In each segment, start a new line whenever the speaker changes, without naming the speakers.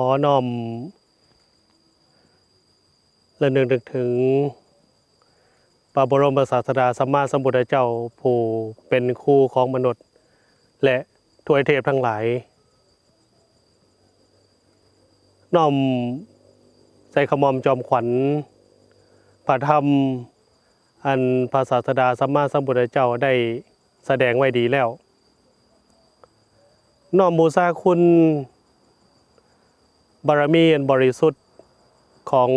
อน้อมระลึกนึกถึงพระบรมศาสดาสัมมาสัมพุทธเจ้าผู้เป็นครูของมนุษย์และทวยเทพทั้งหลายน้อมใจขมอมจอมขวัญพระธรรมอันพระศาสดาสัมมาสัมพุทธเจ้าได้แสดงไว้ดีแล้วน้อมบูชาคุณบารมีอันบริสุทธิ์ของ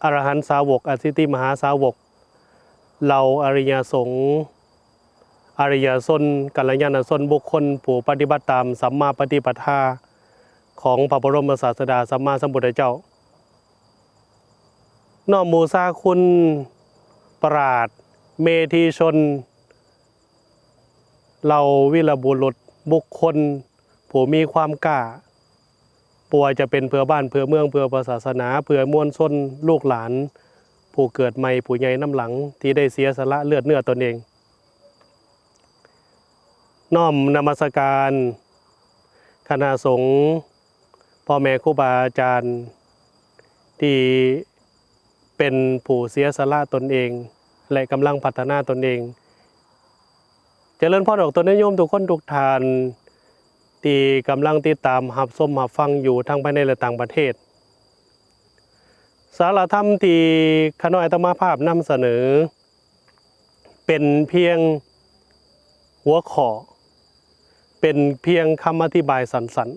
อรหันตสาวกอสิติมหาสาวกเหล่าอริยสงฆ์อริยชนกัลยาณชนบุคคลผู้ปฏิบัติตามสัมมาปฏิปทาของพระบรมศาสดาสัมมาสัมพุทธเจ้าน้อมบูชาคุณปราชญ์เมธีชนเหล่าวีรบุรุษบุคคลผู้มีความกล้าป่วยจะเป็นเพื่อบ้านเพื่อเมืองเพื่อศาสนาเพื่อมวลชนลูกหลานผู้เกิดใหม่ผู้ใหญ่น้ำหลังที่ได้เสียสละเลือดเนื้อตนเองน้อมนมัสการคณะสงฆ์พ่อแม่ครูบาอาจารย์ที่เป็นผู้เสียสละตนเองและกำลังพัฒนาตนเองเจริญพรออกตนนิยมทุกคนทุกท่านที่กำลังติดตามรับชมรับฟังอยู่ทั้งภายในและต่างประเทศสารธรรมที่คณะอาตมาภาพนำเสนอเป็นเพียงหัวข้อเป็นเพียงคำอธิบายสั้น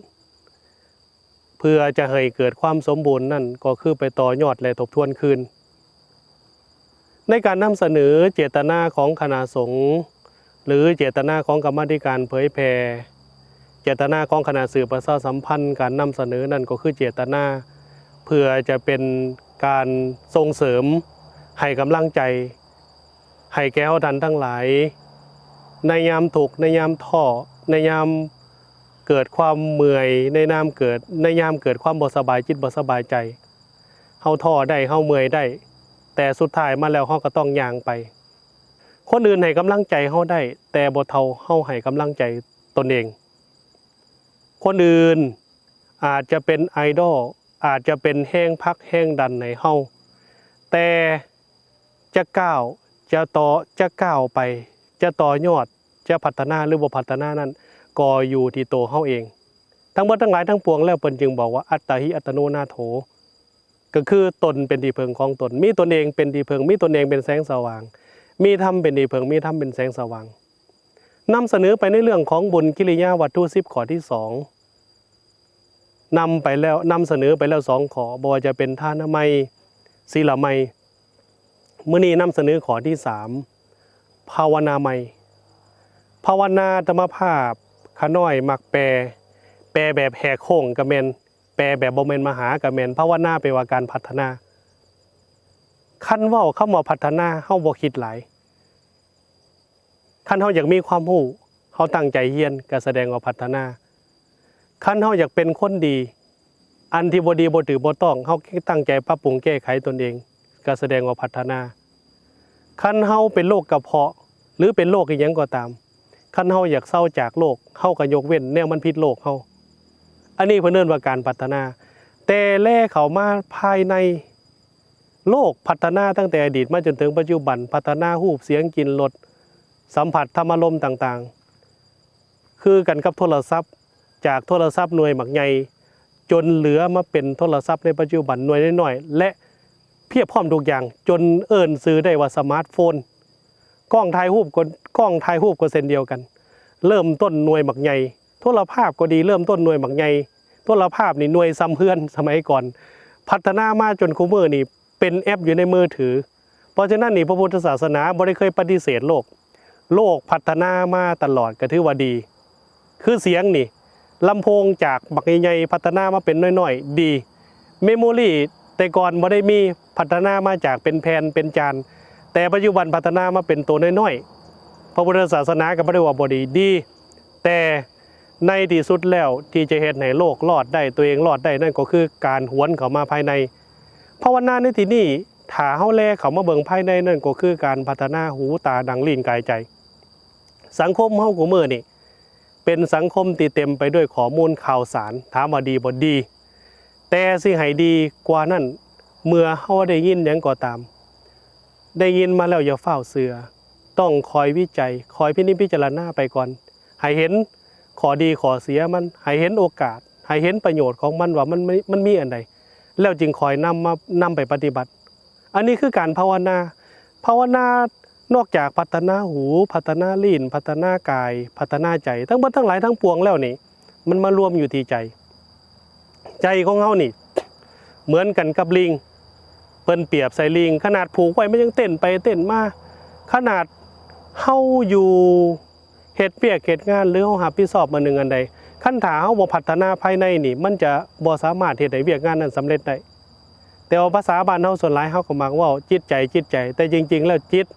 ๆเพื่อจะให้เกิดความสมบูรณ์นั่นก็คือไปต่อยอดและทบทวนคืนในการนำเสนอเจตนาของคณะสงฆ์หรือเจตนาของกรรมาธิการเผยแผ่เจตนาของคณะสื่อประชาสัมพันธ์การนำเสนอนั่นก็คือเจตนาเพื่อจะเป็นการส่งเสริมให้กำลังใจให้แก่ท่านทั้งหลายในยามทุกข์ในยามท้อในยามเกิดความเมื่อยในยามเกิดความบ่สบายจิตบ่สบายใจเฮาท้อได้เฮาเมื่อยได้แต่สุดท้ายมาแล้วเฮาก็ต้องย่างไปคนอื่นให้กำลังใจเฮาได้แต่บ่เท่าเฮาให้กำลังใจตนเองคนอื่นอาจจะเป็นไอดอลอาจจะเป็นแห้งพักแห้งดันในเฮาแต่จะก้าวจะก้าวไปจะต่อยอดจะพัฒนาหรือบ่พัฒนานั้นก็อยู่ที่ตัวเฮาเองทั้งหมดทั้งหลายทั้งปวงแล้วเพิ่นจึงบอกว่าอัตตหิอัตโนนาโถก็คือตนเป็นที่พึ่งของตนมีตนเองเป็นที่พึ่งมีตนเองเป็นแสงสว่างมีธรรมเป็นที่พึ่งมีธรรมเป็นแสงสว่างนำเสนอไปในเรื่องของบุญกิริยาวัตถุ10ข้อที่2นำเสนอไปแล้ว2ข้อบ่ว่าจะเป็นทานามัยศีลามัยมื้อนี้นำเสนอข้อที่3ภาวนามัยภาวนาธรรมภาพขาน้อยมักแปลแบบแหกโค้งก็แม่นแปลแบบบ่แม่นมหาก็แม่นภาวนาแปลว่าการพัฒนาคันเว้าคำว่าพัฒนาเฮาบ่คิดหลายคันเฮาอยากมีความรู้เฮาตั้งใจเรียนก็แสดงว่าพัฒนาคันเฮาอยากเป็นคนดีอันที่บ่ดีบ่ถือบ่ต้องเฮาตั้งใจปรับปรุงแก้ไขตนเองก็แสดงว่าพัฒนาคันเฮาเป็นโรคกระเพาะหรือเป็นโรคอีหยังก็ตามคันเฮาอยากเศร้าจากโรคเฮาก็ยกเว้นแนวมันผิดโรคเฮาอันนี้เพิ่นเอิ้นว่าการพัฒนาแต่แลเข้ามาภายในโลกพัฒนาตั้งแต่อดีตมาจนถึงปัจจุบันพัฒนารูปเสียงกลิ่นรสสัมผัสธรรมารมณ์ต่างๆคือกันกับโทรศัพท์จากโทรศัพท์หน่วยหมักใหญ่จนเหลือมาเป็นโทรศัพท์ในปัจจุบันหน่วยน้อยๆและเพียบพร้อมทุกอย่างจนเอิ้นชื่อได้ว่าสมาร์ทโฟนกล้องถ่ายรูปก็เช่นเดียวกันเริ่มต้นหน่วยหมักใหญ่โทรภาพก็ดีเริ่มต้นหน่วยหมักใหญ่โทรภาพนี่หน่วยซ้ำเพื่อนสมัยก่อนพัฒนามาจนคุมื้อนี่เป็นแอปอยู่ในมือถือเพราะฉะนั้นนี่พระพุทธศาสนาบ่ได้เคยปฏิเสธโลกพัฒนามาตลอดก็ถือว่าดีคือเสียงนี่ลำโพงจากบักใหญ่ๆพัฒนามาเป็นน้อยๆดีเมมโมรี่แต่ก่อนบ่ได้มีพัฒนามาจากเป็นแผ่นเป็นจานแต่ปัจจุบันพัฒนามาเป็นตัวน้อยๆพระพุทธศาสนาก็บ่ได้ว่าบ่ดีแต่ในที่สุดแล้วที่จะเฮ็ดให้โลกรอดได้ตัวเองรอดได้นั่นก็คือการหวนเข้ามาภายในภาวนาในที่นี้ถ้าเฮาแลเข้ามาเบิ่งภายในนั่นก็คือการพัฒนาหูตาดังลิ้นกายใจสังคมเฮาคุมื้อนี่เป็นสังคมที่เต็มไปด้วยข้อมูลข่าวสารถามว่าดีบ่ดี แต่สิให้ดีกว่านั้นเมื่อเฮาได้ยินหยังก็ตามได้ยินมาแล้วอย่าเฝ้าเสือต้องคอยวิจัยคอยพินิจพิจารณาไปก่อนให้เห็นข้อดีข้อเสียมันให้เห็นโอกาสให้เห็นประโยชน์ของมันว่ามันมีอันใดแล้วจึงคอยนำไปปฏิบัติอันนี้คือการภาวนานอกจากพัฒนาหูพัฒนาลิ้นพัฒนากายพัฒนาใจทั้งหมดทั้งหลายทั้งปวงแล้วนี่มันมารวมอยู่ที่ใจของเฮานี่เหมือนกันกับลิงเปิ้นเปรียบใส่ลิงขนาดผูกไว้มันยังเต้นไปเต้นมาขนาดเฮาอยู่เฮ็ดเวียกเฮ็ดงานหรือเฮารับผิดชอบมาหนึ่งอันใดคันถ้าเฮาบ่พัฒนาภายในนี่มันจะบ่สามารถเฮ็ดให้เวียกงานนั้นสำเร็จได้แต่ว่าภาษาบ้านเฮาส่วนหลายเฮาก็มักเว้าจิตใจแต่จริงๆแล้วจิต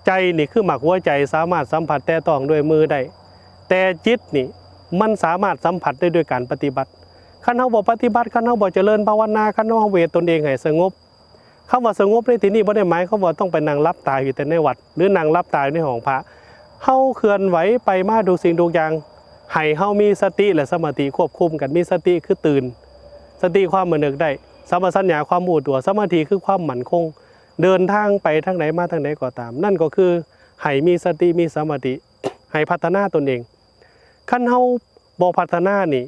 ใจนี่คือหมักหัวใจสามารถสัมผัสแตะต้องด้วยมือได้แต่จิตนี่มันสามารถสัมผัสได้ด้วยการปฏิบัติคันเฮาบ่ปฏิบัติคันเฮาบ่เจริญภาวนาคันเฮาเวทตนเองให้สงบคำว่าสงบในที่นี้บ่ได้หมายความว่าต้องไปนั่งหลับตาอยู่แต่ในวัดหรือนั่งหลับตาอยู่ในห้องพระเฮาเคลื่อนไหวไปมาดูสิ่งทุกอย่างให้เฮามีสติและสมาธิควบคุมกันมีสติคือตื่นสติความระลึกได้สัมปชัญญะความรู้ตัวสมาธิคือความมั่นคงเดินทางไปทางไหนมาทางไหนก็ตามนั่นก็คือให้มีสติมีสมาธิให้พัฒนาตนเองคันเฮาบ่พัฒนานี่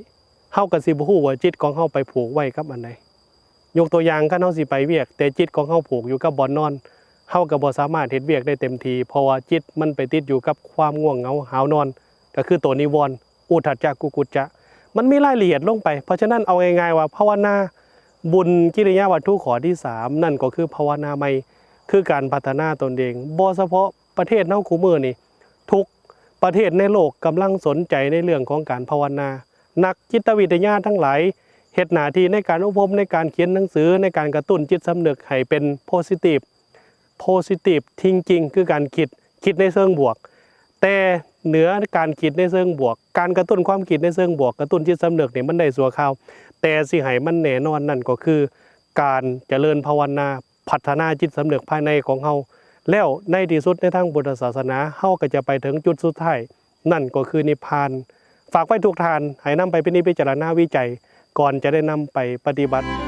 เฮาก็สิบ่ฮู้ว่าจิตของเฮาไปผูกไว้กับอันใดยกตัวอย่างคันเฮาสิไปเวียกแต่จิตของเฮาผูกอยู่กับบ่อนนอนเฮาก็บ่สามารถเฮ็ดเวียกได้เต็มทีเพราะว่าจิตมันไปติดอยู่กับความง่วงเหงาหาวนอนก็คือตัวนิวรณ์อุทธัจจะกุกุจจะมันมีรายละเอียดลงไปเพราะฉะนั้นเอาง่ายๆว่าภาวนาบุญกิริยาวัตถุข้อที่3นั่นก็คือภาวนาใหม่คือการพัฒนาตนเองบ่เฉพาะประเทศเฮาคุมื้อนี่ทุกประเทศในโลกกำลังสนใจในเรื่องของการภาวนานักจิตวิทยาทั้งหลายเฮ็ดหน้าที่ในการอบรมในการเขียนหนังสือในการกระตุ้นจิตสำนึกให้เป็น positive thinking คือการคิดในเชิงบวกแต่เหนือการคิดในเชิงบวกการกระตุ้นความคิดในเชิงบวกกระตุ้นจิตสำนึกนี่มันได้ชั่วคราวแต่สิให้มันแน่นอนนั่นก็คือการเจริญภาวนาพัฒนาจิตสำนึกภายในของเฮาแล้วในที่สุดในทางพุทธศาสนาเฮาก็จะไปถึงจุดสุดท้ายนั่นก็คือนิพพานฝากไว้ทุกท่านให้นำไปพินิจพิจารณาวิจัยก่อนจะได้นำไปปฏิบัติ